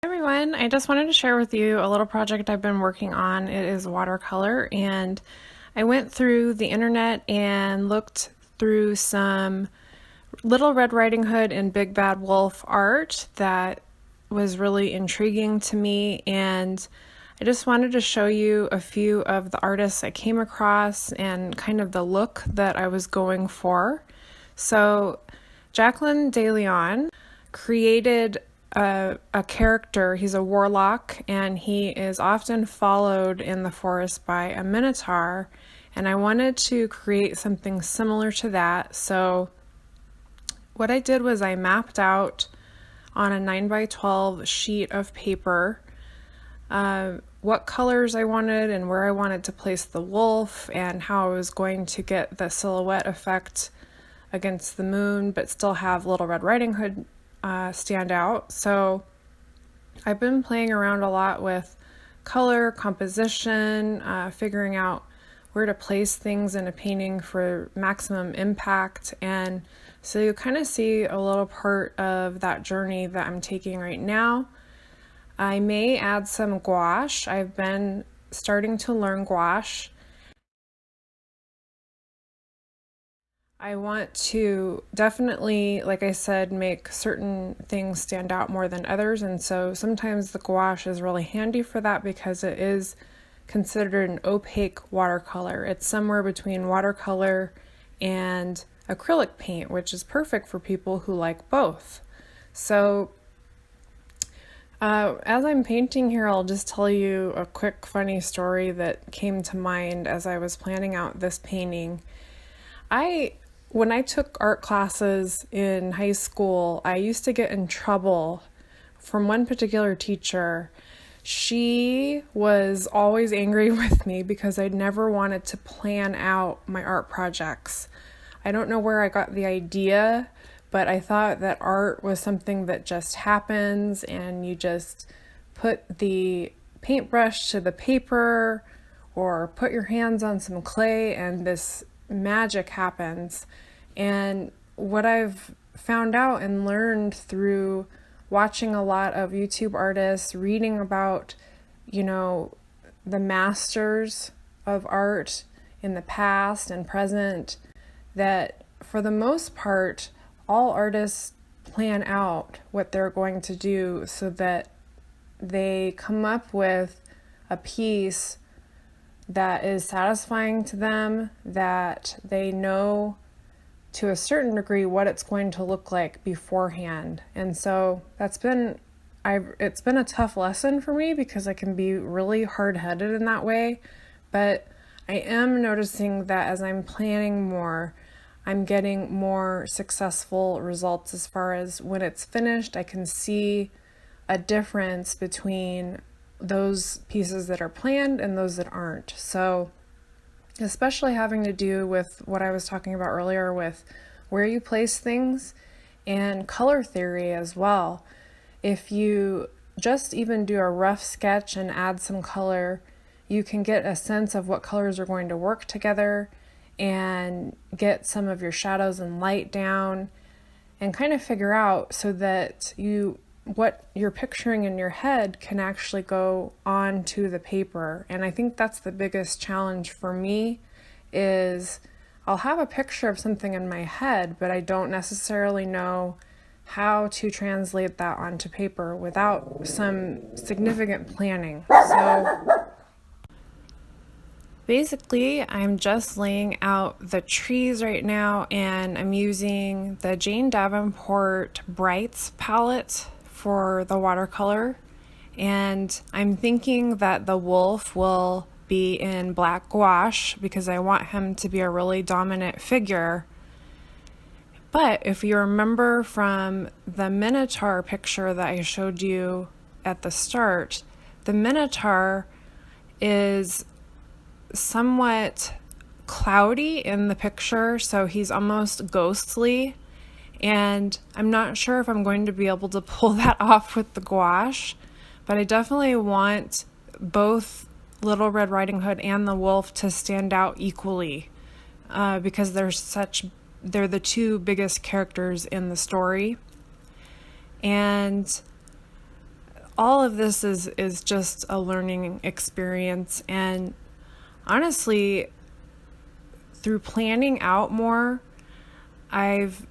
Everyone, I just wanted to share with you a little project I've been working on. It is watercolor, and I went through the internet and looked through some Little Red Riding Hood and Big Bad Wolf art that was really intriguing to me, and I just wanted to show you a few of the artists I came across and kind of the look that I was going for. So Jacqueline DeLeon created a character. He's a warlock, and he is often followed in the forest by a minotaur, and I wanted to create something similar to that. So what I did was I mapped out on a 9x12 sheet of paper what colors I wanted and where I wanted to place the wolf and how I was going to get the silhouette effect against the moon but still have Little Red Riding Hood stand out. So I've been playing around a lot with color, composition, figuring out where to place things in a painting for maximum impact, and so you kind of see a little part of that journey that I'm taking right now. I may add some gouache. I've been starting to learn gouache. I want to definitely, like I said, make certain things stand out more than others, and so sometimes the gouache is really handy for that because it is considered an opaque watercolor. It's somewhere between watercolor and acrylic paint, which is perfect for people who like both. So as I'm painting here, I'll just tell you a quick funny story that came to mind as I was planning out this painting. When I took art classes in high school, I used to get in trouble from one particular teacher. She was always angry with me because I never wanted to plan out my art projects. I don't know where I got the idea, but I thought that art was something that just happens and you just put the paintbrush to the paper or put your hands on some clay and this magic happens. And what I've found out and learned through watching a lot of YouTube artists, reading about, the masters of art in the past and present, that for the most part, all artists plan out what they're going to do so that they come up with a piece that is satisfying to them, that they know to a certain degree what it's going to look like beforehand. And so it's been a tough lesson for me because I can be really hard-headed in that way, but I am noticing that as I'm planning more, I'm getting more successful results as far as when it's finished. I can see a difference between those pieces that are planned and those that aren't. So especially having to do with what I was talking about earlier with where you place things and color theory as well. If you just even do a rough sketch and add some color, you can get a sense of what colors are going to work together and get some of your shadows and light down and kind of figure out so that what you're picturing in your head can actually go onto the paper. And I think that's the biggest challenge for me is I'll have a picture of something in my head, but I don't necessarily know how to translate that onto paper without some significant planning. So basically, I'm just laying out the trees right now, and I'm using the Jane Davenport Brights palette for the watercolor, and I'm thinking that the wolf will be in black gouache because I want him to be a really dominant figure. But if you remember from the minotaur picture that I showed you at the start, the minotaur is somewhat cloudy in the picture, so he's almost ghostly, and I'm not sure if I'm going to be able to pull that off with the gouache, but I definitely want both Little Red Riding Hood and the wolf to stand out equally because they're the two biggest characters in the story. And all of this is just a learning experience, and honestly, through planning out more, I've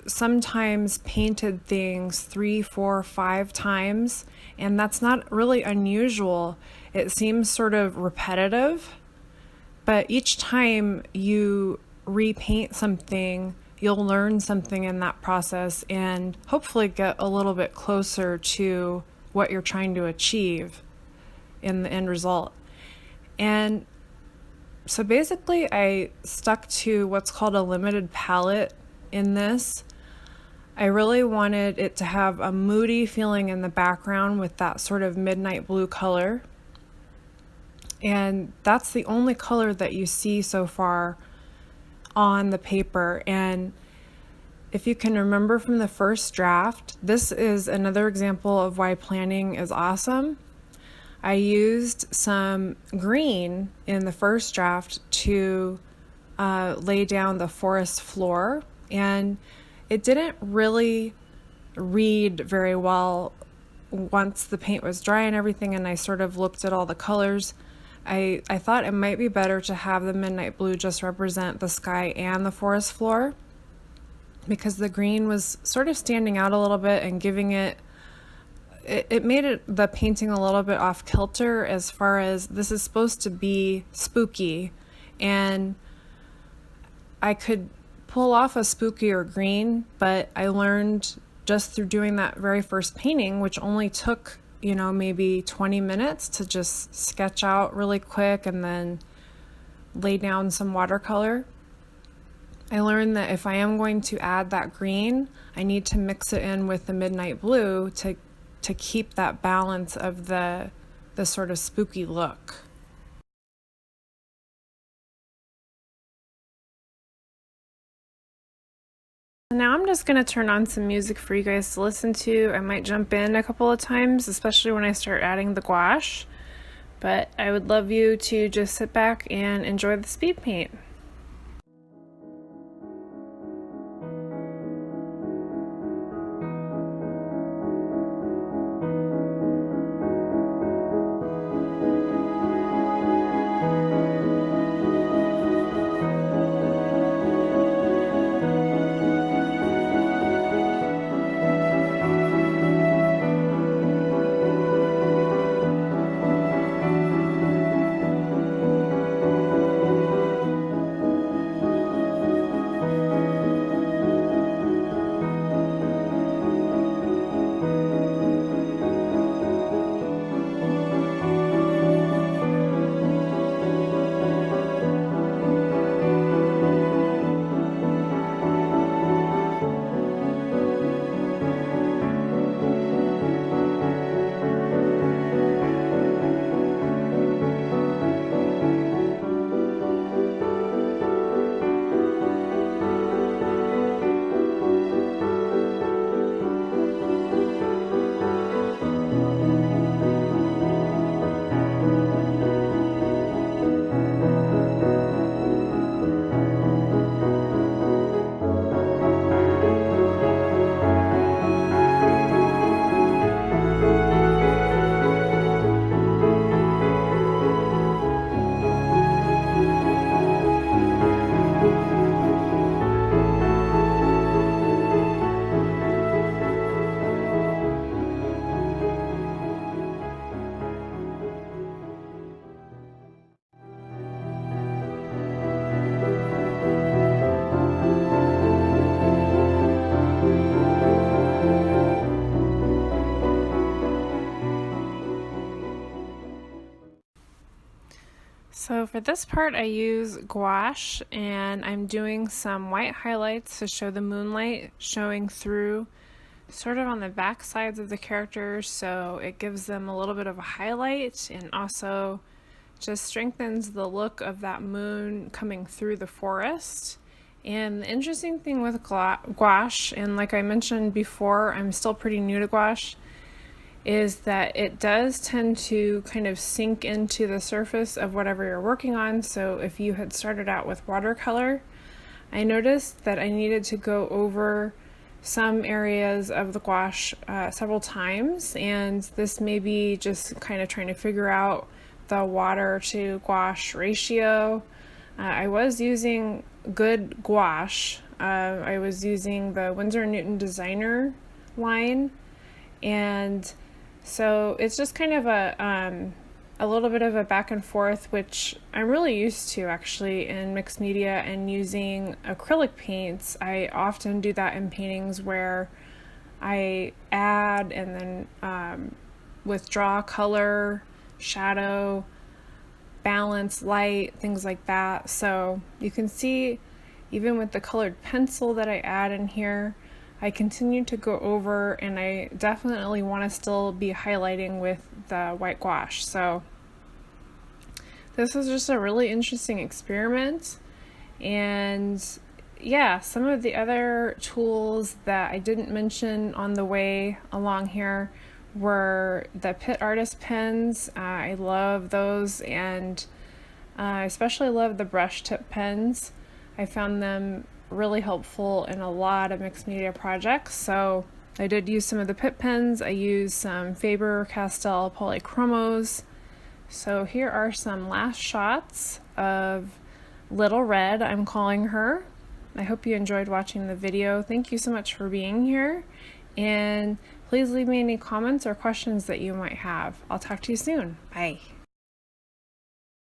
sometimes painted things 3, 4, 5 times, and that's not really unusual. It seems sort of repetitive, but each time you repaint something, you'll learn something in that process and hopefully get a little bit closer to what you're trying to achieve in the end result. And so basically I stuck to what's called a limited palette in this. I really wanted it to have a moody feeling in the background with that sort of midnight blue color. And that's the only color that you see so far on the paper. And if you can remember from the first draft, this is another example of why planning is awesome. I used some green in the first draft to lay down the forest floor, and it didn't really read very well once the paint was dry and everything, and I sort of looked at all the colors. I thought it might be better to have the midnight blue just represent the sky and the forest floor, because the green was sort of standing out a little bit and giving it made the painting a little bit off kilter, as far as this is supposed to be spooky, and I could pull off a spookier green, but I learned just through doing that very first painting, which only took maybe 20 minutes to just sketch out really quick and then lay down some watercolor. I learned that if I am going to add that green, I need to mix it in with the midnight blue to keep that balance of the sort of spooky look. Now I'm just going to turn on some music for you guys to listen to. I might jump in a couple of times, especially when I start adding the gouache, but I would love you to just sit back and enjoy the speed paint. So for this part I use gouache, and I'm doing some white highlights to show the moonlight showing through sort of on the back sides of the characters, so it gives them a little bit of a highlight and also just strengthens the look of that moon coming through the forest. And the interesting thing with gouache, and like I mentioned before, I'm still pretty new to gouache, is that it does tend to kind of sink into the surface of whatever you're working on. So if you had started out with watercolor, I noticed that I needed to go over some areas of the gouache several times, and this may be just kind of trying to figure out the water to gouache ratio. I was using good gouache. I was using the Winsor Newton designer line, and so it's just kind of a little bit of a back and forth, which I'm really used to actually in mixed media and using acrylic paints. I often do that in paintings where I add and then withdraw color, shadow, balance, light, things like that. So you can see even with the colored pencil that I add in here, I continue to go over, and I definitely want to still be highlighting with the white gouache. So this was just a really interesting experiment. And yeah, some of the other tools that I didn't mention on the way along here were the Pitt artist pens. I love those, and I especially love the brush tip pens. I found them really helpful in a lot of mixed media projects. So I did use some of the Pitt pens. I used some Faber-Castell polychromos. So here are some last shots of Little Red, I'm calling her. I hope you enjoyed watching the video. Thank you so much for being here, and please leave me any comments or questions that you might have. I'll talk to you soon. Bye.